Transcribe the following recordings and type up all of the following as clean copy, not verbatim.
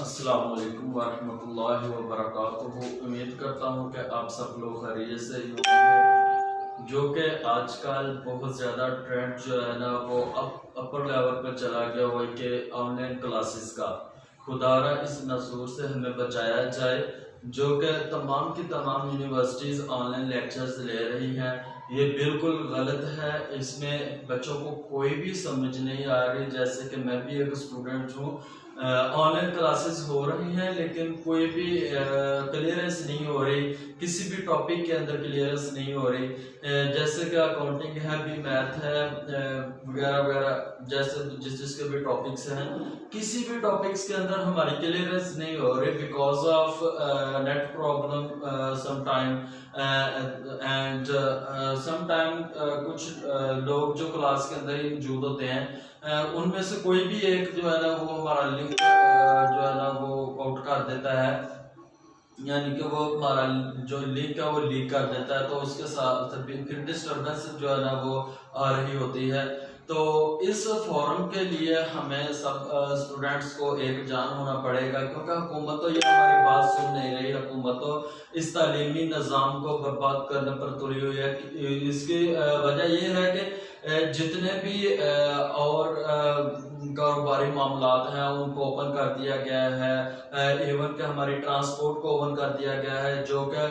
अस्सलाम वालेकुम वरहमतुल्लाहि वबरकातुहू। उम्मीद करता हूँ कि आप सब लोग खैरियत से ही होंगे। जो कि आजकल बहुत ज़्यादा ट्रेंड जो है ना वो अपर लेवल पर चला गया हुआ है कि ऑनलाइन क्लासेस का। खुदारा इस नसूर से हमें बचाया जाए जो कि तमाम की तमाम यूनिवर्सिटीज़ ऑनलाइन लेक्चर्स ले रही हैं। ये बिल्कुल गलत है, इसमें बच्चों को कोई भी समझ नहीं आ रही। जैसे कि मैं भी एक स्टूडेंट हूँ, ऑनलाइन क्लासेस हो रही हैं लेकिन कोई भी क्लियरेंस नहीं हो रही, किसी भी टॉपिक के अंदर क्लियरेंस नहीं हो रही। जैसे कि अकाउंटिंग है, भी मैथ है, वगैरह वगैरह, जैसे जिसके भी टॉपिक्स हैं, किसी भी टॉपिक्स के अंदर हमारी क्लियरेंस नहीं हो रही because of net problem sometime and sometime. कुछ लोग जो क्लास के अंदर ही मौजूद होते हैं, उनमें से कोई भी एक जो है ना वो हमारा लिंक जो है ना वो आउट कर देता है, यानी कि वो हमारा जो लिंक है वो लीक कर देता है, तो उसके साथ फिर डिस्टर्बेंस जो है ना वो आ रही होती है। तो इस फोरम के लिए हमें सब स्टूडेंट्स को एक जान होना पड़ेगा, क्योंकि हुकूमत तो ये हमारी बात सुन नहीं रही। हुकूमत तो इस तालीमी निज़ाम को बर्बाद करने पर तुली हुई है। इसकी वजह ये है कि जितने भी और कारोबारी मामलात हैं उनको ओपन कर दिया गया है। इवन के हमारी ट्रांसपोर्ट को ओपन कर दिया गया है, जो कि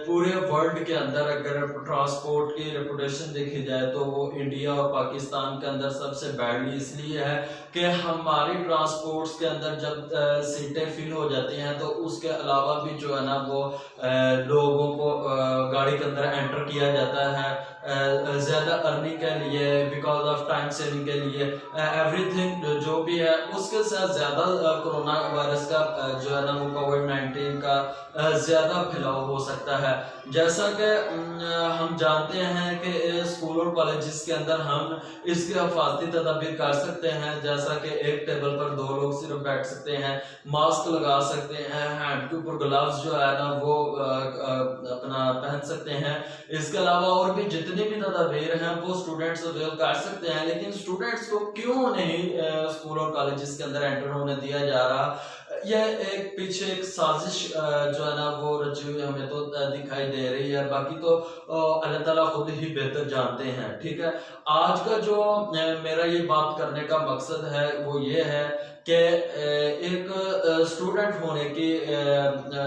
पूरे वर्ल्ड के अंदर अगर ट्रांसपोर्ट की रेपुटेशन देखी जाए तो वो इंडिया और पाकिस्तान के अंदर सबसे बैडली इसलिए है कि हमारी ट्रांसपोर्ट्स के अंदर जब सीटें फिल हो जाती हैं तो उसके अलावा भी जो है ना वो लोगों को गाड़ी के अंदर एंटर किया जाता है ज़्यादा अर्निंग के लिए, बिकॉज ऑफ टाइम सेविंग के लिए, एवरीथिंग जो भी है उसके साथ ज़्यादा कोरोना वायरस का जो है ना वो कोविड-19 का ज़्यादा फैलाव हो सकता है। जैसा कि हम जानते हैं कि स्कूल और कॉलेजेस के अंदर हम इसके हिफाजती तदाबीर कर सकते हैं, जैसा कि एक टेबल पर 2 लोग सिर्फ बैठ सकते हैं, मास्क लगा सकते हैं, हैंड के ऊपर ग्लव्स जो है ना वो अपना पहन सकते हैं। इसके अलावा और भी जितने भी तदाबीर हैं वो स्टूडेंट्स अवेल कर सकते हैं, लेकिन स्टूडेंट्स को क्यों नहीं स्कूल और कॉलेजेस के अंदर एंटर होने दिया जा रहा? यह एक पीछे एक साजिश जो है ना वो रची हुई हमें तो दिखाई दे रही है। बाकी तो अल्लाह ताला खुद ही बेहतर जानते हैं। ठीक है, आज का जो मेरा ये बात करने का मकसद है वो ये है कि एक स्टूडेंट होने की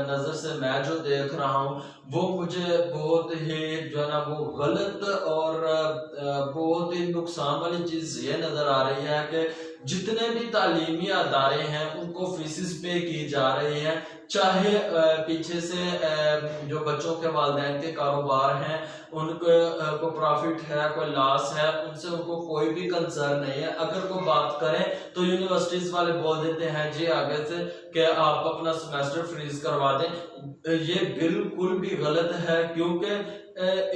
नज़र से मैं जो देख रहा हूँ वो मुझे बहुत ही जो है ना वो गलत और बहुत ही नुकसान वाली चीज़ ये नज़र आ रही है कि जितने भी तालीमी अदारे हैं उनको फीसिस पे की जा रही हैं, चाहे पीछे से जो बच्चों के वालिदैन के कारोबार हैं उनको प्रॉफिट है, कोई लॉस है, उनसे उनको कोई भी कंसर्न नहीं है। अगर कोई बात करें तो यूनिवर्सिटीज वाले बोल देते हैं जी आगे से कि आप अपना सेमेस्टर फ्रीज करवा दें। ये बिल्कुल भी गलत है, क्योंकि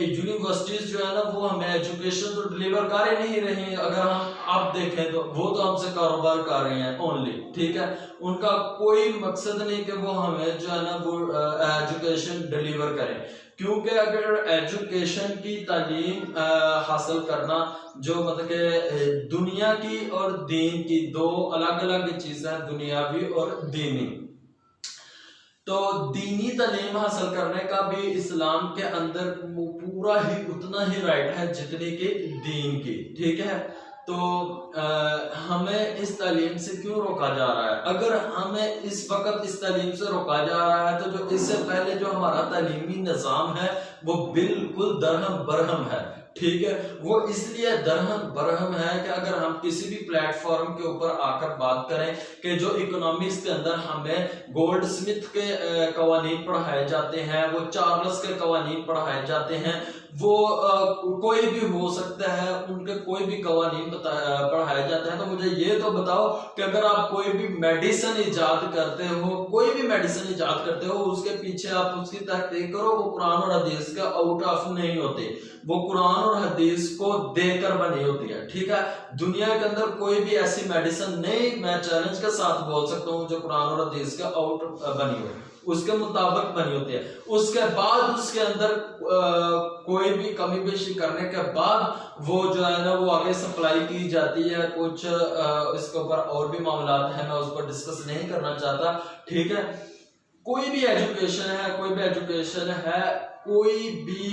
यूनिवर्सिटीज जो है ना वो हमें एजुकेशन तो डिलीवर कर ही नहीं रही। अगर हम आप देखें तो वो तो हमसे कारोबार कर रही हैं ओनली। ठीक है, उनका कोई मकसद नहीं कि वो हमें जो है ना वो एजुकेशन डिलीवर करें, क्योंकि अगर एजुकेशन की तालीम हासिल करना जो मतलब कि दुनिया की और दीन की दो अलग अलग चीजें हैं, दुनियावी और दीनी। तो दीनी तालीम हासिल करने का भी इस्लाम के अंदर पूरा ही उतना ही राइट है जितनी की दीन की। ठीक है, तो हमें इस तालीम से क्यों रोका जा रहा है? अगर हमें इस वक्त इस तालीम से रोका जा रहा है तो जो इससे पहले जो हमारा तालीमी निज़ाम है वो बिल्कुल दरहम बरहम है। ठीक है, वो इसलिए दरहम बरहम है कि अगर हम किसी भी प्लेटफॉर्म के ऊपर आकर बात करें कि जो इकोनॉमिक्स के अंदर हमें गोल्ड स्मिथ के कवानीन पढ़ाए जाते हैं, वो चार्ल्स के कवानीन पढ़ाए जाते हैं, वो कोई भी हो सकता है, उनके कोई भी कवानीन पढ़ाए जाते हैं। तो मुझे ये तो बताओ कि अगर आप कोई भी मेडिसिन इजाद करते हो, कोई भी मेडिसिन इजाद करते हो, उसके पीछे आप उसकी तहकीक करो, वो कुरान और हदीस के आउट ऑफ नहीं होते, वो कुरान और हदीस को देकर बनी होती है। ठीक है, दुनिया के अंदर कोई भी ऐसी मेडिसिन नहीं, मैं चैलेंज के साथ बोल सकता हूँ, जो कुरान और हदीस के आउट बनी हो, उसके मुताबिक बनी होती है। उसके बाद उसके अंदर कोई भी कमी पेशी करने के बाद वो जो है ना वो आगे सप्लाई की जाती है। कुछ इसके ऊपर और भी मामला है, मैं उस पर डिस्कस नहीं करना चाहता, ठीक है। कोई भी एजुकेशन है, कोई भी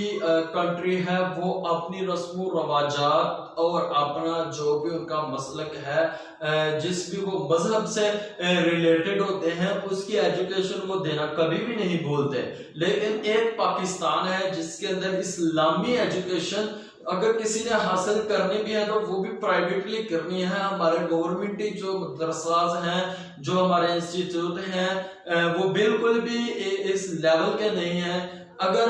कंट्री है, वो अपनी रस्म रवाजात और अपना जो भी उनका मसलक है, जिस भी वो मजहब से रिलेटेड होते हैं, उसकी एजुकेशन वो देना कभी भी नहीं भूलते। लेकिन एक पाकिस्तान है जिसके अंदर इस्लामी एजुकेशन अगर किसी ने हासिल करनी भी है तो वो भी प्राइवेटली करनी है। हमारे गवर्नमेंटी जो मदरसास हैं, जो हमारे इंस्टीट्यूट हैं, वो बिल्कुल भी इस लेवल के नहीं हैं। अगर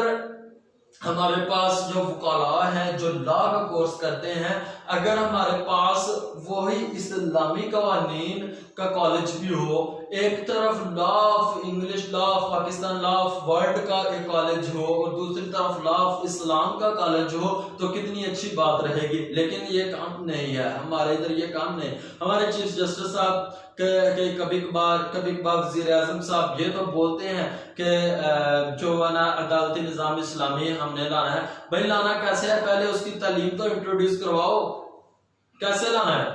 हमारे पास जो वकाला हैं, जो लॉ का कोर्स करते हैं, अगर हमारे पास वही इस्लामी कवानीन का कॉलेज भी हो, एक तरफ law of English, law of Pakistan, law of world का एक कॉलेज हो और दूसरी तरफ लॉ ऑफ इस्लाम का कॉलेज हो, तो कितनी अच्छी बात रहेगी। लेकिन ये काम नहीं है हमारे इधर, ये काम नहीं। हमारे चीफ जस्टिस साहब के कभी कभार वज़ीर-ए-आज़म साहब ये तो बोलते हैं कि जो है ना अदालती निज़ाम इस्लामी हमने लाना है। भाई लाना कैसे है? पहले उसकी तालीम तो इंट्रोड्यूस करवाओ। कैसे लाना है?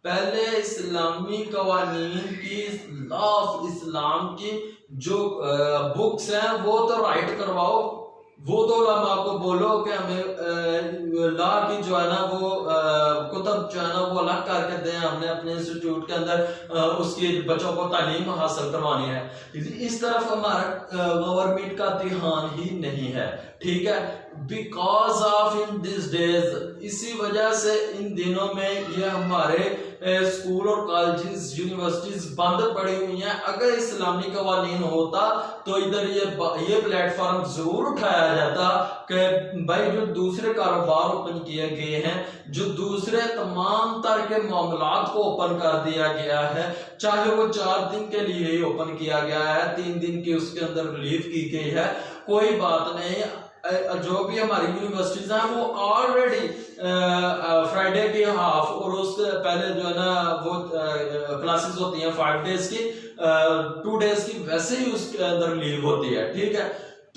पहले इस्लामी कवानीन की, लॉ ऑफ इस्लाम की जो बुक्स हैं वो तो राइट करवाओ। वो तो उलमा को बोलो कि हमें लॉ की जो है ना वो कुतब जो है ना वो अलग करके दें, हमने अपने इंस्टीट्यूट के अंदर उसकी बच्चों को तालीम हासिल करवानी है। इस तरफ हमारा गवर्नमेंट का ध्यान ही नहीं है, ठीक है। Because of in this days, इसी वजह से इन दिनों में ये हमारे स्कूल और कॉलेजेस, यूनिवर्सिटीज बंद पड़ी हुई हैं। अगर इस्लामी कवानीन होता तो इधर ये प्लेटफॉर्म जरूर उठाया जाता कि भाई जो दूसरे कारोबार ओपन किए गए हैं, जो दूसरे तमाम तरह के मामलात को ओपन कर दिया गया है, चाहे वो 4 दिन के लिए ही ओपन किया गया है, 3 दिन की उसके अंदर रिलीफ की गई है, कोई बात नहीं। जो भी हमारी यूनिवर्सिटीज हैं वो ऑलरेडी फ्राइडे की हाफ और उससे पहले जो है ना वो क्लासेस होती हैं 5 डेज की, 2 डेज की, वैसे ही उसके अंदर लीव होती है, ठीक है।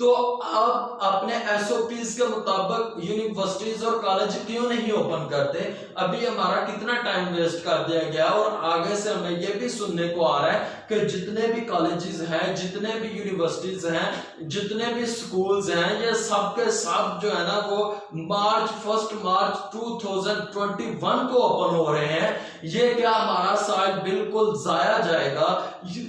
तो आप अपने एसओपीज के मुताबिक यूनिवर्सिटीज और कॉलेज क्यों नहीं ओपन करते? अभी हमारा कितना टाइम वेस्ट कर दिया गया और आगे से हमें यह भी सुनने को आ रहा है कि जितने भी कॉलेजेस हैं, जितने भी यूनिवर्सिटीज हैं, जितने भी स्कूल्स हैं, ये सब के सब जो है ना वो 1 मार्च 2021 को ओपन हो रहे हैं। ये क्या हमारा साल बिल्कुल जाया जाएगा?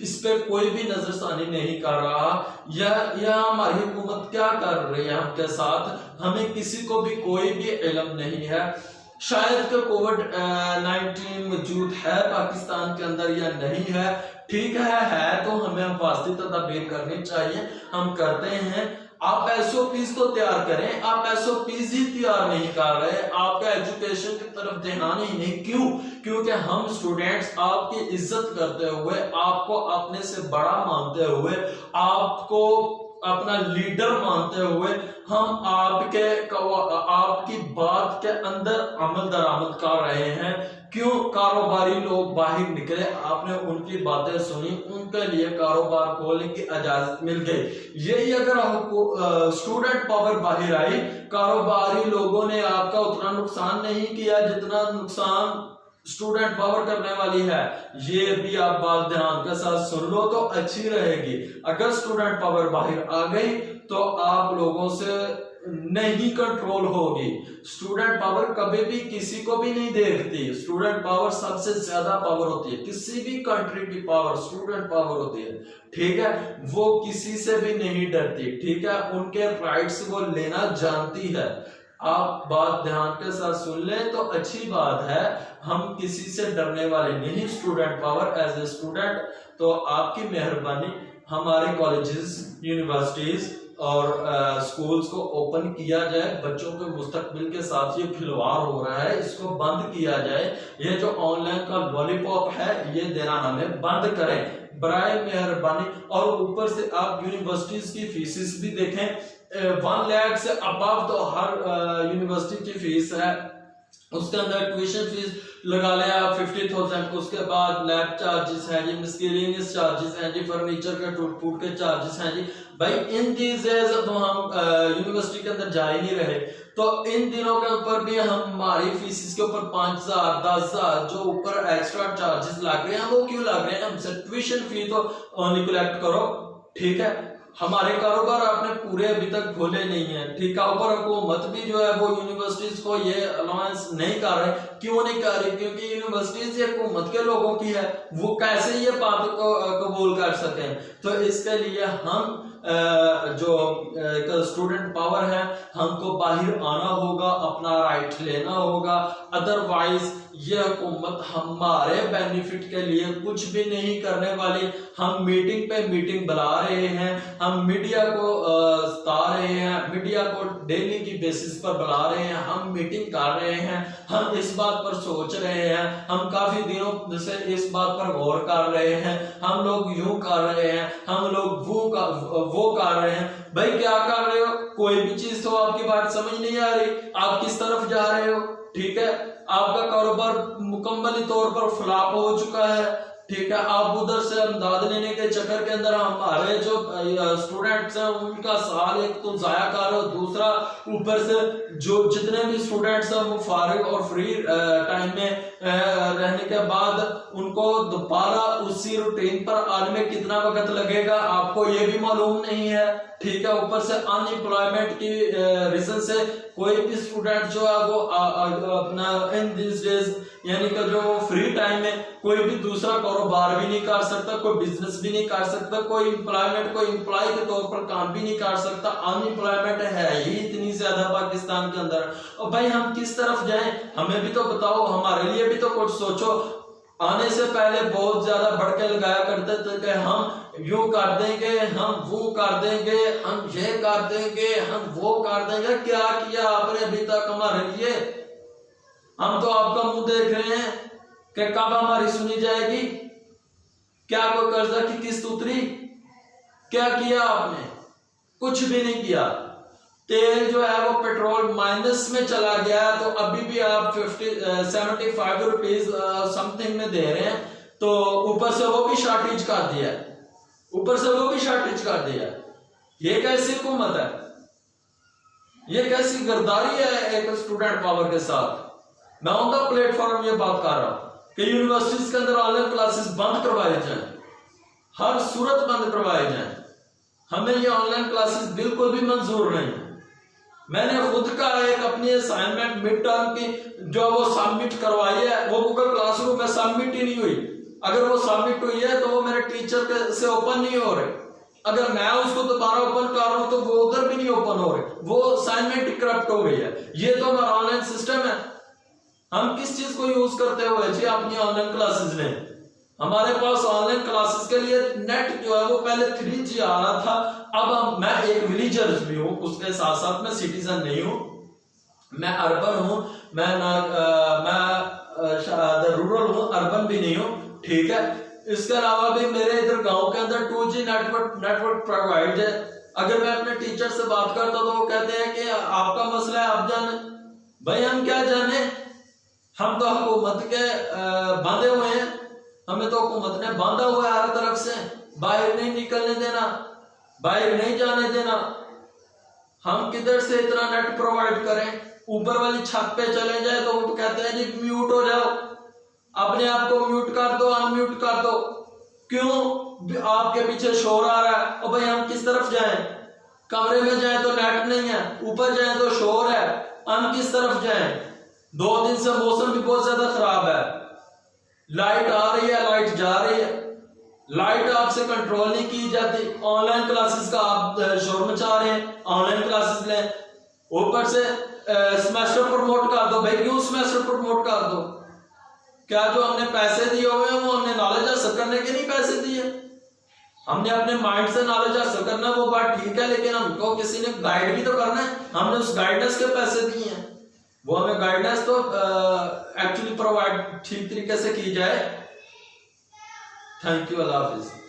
इस पे कोई भी नजरसानी नहीं कर रहा। यह हमारी हुकूमत क्या कर रही है हमके साथ, हमें किसी को भी कोई भी इल्म नहीं है। शायद कि कोविड-19 मौजूद है पाकिस्तान के अंदर या नहीं है, ठीक है तो हमें हिफाजती तदबीर करनी चाहिए, हम करते हैं। आप एसओपीज तो तैयार करें, आप एसओपीज ही तैयार नहीं कर रहे, आपका एजुकेशन की तरफ ध्यान ही नहीं। क्यों? क्योंकि हम स्टूडेंट्स आपकी इज्जत करते हुए, आपको अपने से बड़ा मानते हुए, आपको अपना लीडर मानते हुए, हम आपकी बात के अंदर अमल दरामद कर रहे हैं। क्यों? कारोबारी लोग बाहर निकले, आपने उनकी बातें सुनी, उनके लिए कारोबार खोलने की इजाजत मिल गई। यही अगर आपको स्टूडेंट पावर बाहर आई, कारोबारी लोगों ने आपका उतना नुकसान नहीं किया जितना नुकसान स्टूडेंट पावर करने वाली है। ये भी आप बात ध्यान के साथ सुन लो तो अच्छी रहेगी। अगर स्टूडेंट पावर बाहर आ गई तो आप लोगों से नहीं कंट्रोल होगी। स्टूडेंट पावर कभी भी किसी को भी नहीं देखती। स्टूडेंट पावर सबसे ज्यादा पावर होती है, किसी भी कंट्री की पावर स्टूडेंट पावर होती है, ठीक है। वो किसी से भी नहीं डरती, ठीक है, उनके राइट्स वो लेना जानती है। आप बात ध्यान के साथ सुन लें तो अच्छी बात है, हम किसी से डरने वाले नहीं। Student power as a student, तो आपकी मेहरबानी हमारे कॉलेजेस, यूनिवर्सिटीज और स्कूल्स को ओपन किया जाए। बच्चों के मुस्तकबिल के साथ ये खिलवाड़ हो रहा है, इसको बंद किया जाए। ये जो ऑनलाइन का लॉलीपॉप है ये देना हमें बंद करें बराए मेहरबानी। और ऊपर से आप यूनिवर्सिटीज की फीसिस भी देखें, 1 लाख से अबव तो हर यूनिवर्सिटी की फीस है। उसके अंदर ट्यूशन फीस लगा लिया 50,000। उसके बाद लैब चार्जेस हैं जी, मिसकेलेनियस चार्जेस हैं जी, फर्नीचर के टूट के चार्जेस हैं जी। भाई इन दीज डेज तो हम यूनिवर्सिटी के अंदर जा ही नहीं रहे, तो इन दिनों के ऊपर भी हम हमारी फीसिस के ऊपर 5,000 10,000 जो ऊपर एक्स्ट्रा चार्जेस लग रहे हैं वो क्यों लग रहे हैं? हमसे ट्यूशन फी तो ओनली कलेक्ट करो, ठीक है। हमारे कारोबार आपने पूरे अभी तक खोले नहीं है, ठीक है। ऊपर हुकूमत भी जो है वो यूनिवर्सिटीज को ये अलाउंस नहीं कर रहे। क्यों नहीं कर रही? क्योंकि यूनिवर्सिटीज ये हुकूमत के लोगों की है, वो कैसे ये बात को कबूल कर सकें। तो इसके लिए हम जो स्टूडेंट पावर है, हमको बाहर आना होगा, अपना राइट लेना होगा। अदरवाइज ये हुकूमत हमारे बेनिफिट के लिए कुछ भी नहीं करने वाली। हम मीटिंग पे मीटिंग बुला रहे हैं, हम मीडिया को सता रहे हैं, मीडिया को डेली की बेसिस पर बुला रहे हैं, हम मीटिंग कर रहे हैं, हम इस बात पर सोच रहे हैं, हम काफी दिनों से इस बात पर गौर कर रहे हैं, हम लोग यूं कर रहे हैं, हम लोग वो कर रहे हैं। भाई क्या कर रहे हो? कोई भी चीज तो आपकी बात समझ नहीं आ रही, आप किस तरफ जा रहे हो, ठीक है। आपका कारोबार मुकम्मली तौर पर फ्लॉप हो चुका है, ठीक है। आप उधर से इमदाद लेने के चक्कर के अंदर हमारे जो स्टूडेंट्स हैं उनका साल एक तो जाया कर रहे हो, दूसरा ऊपर से जो जितने भी स्टूडेंट्स हैं वो फारिग और फ्री टाइम में रहने के बाद उनको दोबारा उसी रूटीन पर आने में कितना वक्त लगेगा आपको ये भी मालूम नहीं है, ठीक है। ऊपर से अनएम्प्लॉयमेंट की रीजन से कोई भी स्टूडेंट जो है वो अपना इन दिस डेज यानी कि जो फ्री टाइम में कोई भी दूसरा कारोबार भी नहीं कर सकता, कोई बिजनेस भी नहीं कर सकता, कोई एम्प्लॉयमेंट कोई एम्प्लॉय के तौर पर काम भी नहीं कर सकता। अनएम्प्लॉयमेंट है ही इतनी ज्यादा पाकिस्तान के अंदर। और भाई हम किस तरफ जाएं? हमें भी तो बताओ, हमारे लिए भी तो कुछ सोचो। आने से पहले बहुत ज्यादा बढ़ के लगाया करते थे कि हम यूं कर देंगे, हम वो कर देंगे, हम ये कर देंगे, हम वो कर देंगे। क्या किया आपने अभी तक हमारे लिए? हम तो आपका मुंह देख रहे हैं कि कब हमारी सुनी जाएगी। क्या कोई कर्जा की किस्त उतरी? क्या किया आपने? कुछ भी नहीं किया। तेल जो है वो पेट्रोल माइनस में चला गया, तो अभी भी आप 75 रुपीज समथिंग में दे रहे हैं, तो ऊपर से वो भी शॉर्टेज कर दिया, ऊपर से वो भी शॉर्टेज कर दिया। ये कैसी हुकूमत है? ये कैसी गद्दारी है एक स्टूडेंट पावर के साथ? मैं ऑन द प्लेटफॉर्म ये बात कर रहा हूं कि यूनिवर्सिटीज के अंदर ऑनलाइन क्लासेस बंद करवाए जाएं, हर सूरत बंद करवाए जाएं। हमें ये ऑनलाइन क्लासेस बिल्कुल भी मंजूर नहीं। मैंने खुद का एक अपनी असाइनमेंट मिड टर्म की जो वो सबमिट करवाई है, वो गूगल क्लासरूम में सबमिट ही नहीं हुई। अगर वो सबमिट हुई है तो वो मेरे टीचर से ओपन नहीं हो रहे। अगर मैं उसको दोबारा ओपन कर रहा हूं तो वो उधर भी नहीं ओपन हो रहे, वो असाइनमेंट करप्ट हो गई है। ये तो हमारा ऑनलाइन सिस्टम है। हम किस चीज को यूज करते हुए जी अपनी ऑनलाइन क्लासेस में? हमारे पास ऑनलाइन क्लासेस के लिए नेट जो है वो पहले 3G आ रहा था। अब मैं एक विलेजर भी हूँ, उसके साथ साथ मैं सिटीजन नहीं हूँ, मैं अर्बन हूँ, मैं रूरल हूँ, अर्बन भी नहीं हूँ, ठीक है। इसके अलावा भी मेरे इधर गांव के अंदर 2G नेटवर्क प्रोवाइड है। अगर मैं अपने टीचर से बात करता तो वो कहते हैं कि आपका मसला है, आप जाने। भाई हम क्या जाने? हम तो हुकूमत के बांधे हुए हैं, हमें तो हुकूमत ने बांधा हुआ है हर तरफ से। बाहर नहीं निकलने देना, बाहर नहीं जाने देना। हम किधर से इतना नेट प्रोवाइड करें? ऊपर वाली छत पे चले जाए तो वो कहते हैं जी म्यूट हो जाओ, अपने आप को म्यूट कर दो, अनम्यूट कर दो। क्यों? आपके पीछे शोर आ रहा है। और भाई हम किस तरफ जाएं? कमरे में जाएं तो नेट नहीं है, ऊपर जाएं तो शोर है, हम किस तरफ जाएं? 2 दिन से मौसम भी बहुत ज्यादा खराब है, लाइट आ रही है, लाइट जा रही है, लाइट आपसे कंट्रोल नहीं की जाती। ऑनलाइन क्लासेस का आप शोर मचा रहे हैं, ऑनलाइन क्लासेस लें, ऊपर से सेमेस्टर प्रमोट कर दो। भाई क्यों सेमेस्टर प्रमोट कर दो? क्या जो हमने पैसे दिए हुए हैं वो हमने नॉलेज हासिल करने के नहीं पैसे दिए? हमने अपने माइंड से नॉलेज हासिल करना, वो बात ठीक है, लेकिन हमको किसी ने गाइड भी तो करना है। हमने उस गाइडेंस के पैसे दिए हैं, वो हमें गाइडेंस तो एक्चुअली प्रोवाइड ठीक तरीके से की जाए। Thank you, Allah Hafiz.